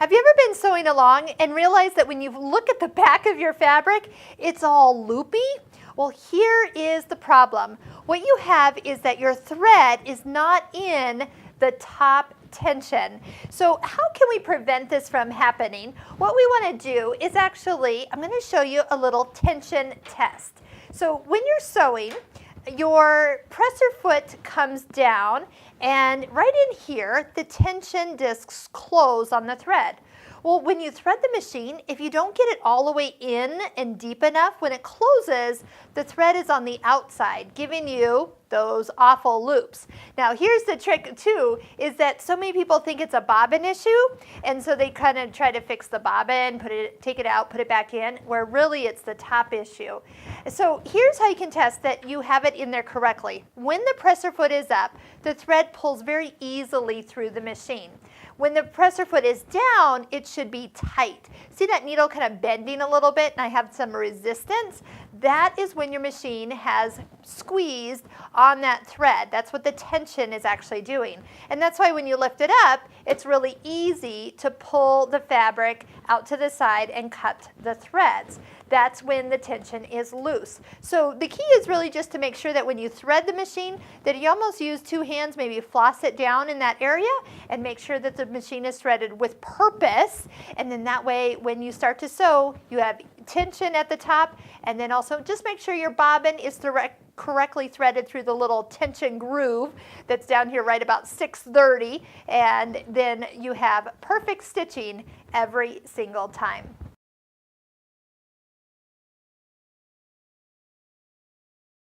Have you ever been sewing along and realized that when you look at the back of your fabric, it's all loopy? Well, here is the problem. What you have is that your thread is not in the top tension. So how can we prevent this from happening? What we want to do is actually, I'm going to show you a little tension test. So when you're sewing, your presser foot comes down, and right in here, the tension discs close on the thread. Well, when you thread the machine, if you don't get it all the way in and deep enough, when it closes, the thread is on the outside, giving you those awful loops. Now, here's the trick too, is that so many people think it's a bobbin issue, and so they kind of try to fix the bobbin, take it out, put it back in, where really it's the top issue. So here's how you can test that you have it in there correctly. When the presser foot is up, the thread pulls very easily through the machine. When the presser foot is down, it should be tight. See that needle kind of bending a little bit, and I have some resistance? That is when your machine has squeezed on that thread. That's what the tension is actually doing. And that's why when you lift it up, it's really easy to pull the fabric out to the side and cut the threads. That's when the tension is loose. So the key is really just to make sure that when you thread the machine, that you almost use two hands, maybe floss it down in that area, and make sure that the machine is threaded with purpose. And then that way, when you start to sew, you have tension at the top, and then also just make sure your bobbin is correctly threaded through the little tension groove that's down here right about 6:30, and then you have perfect stitching every single time.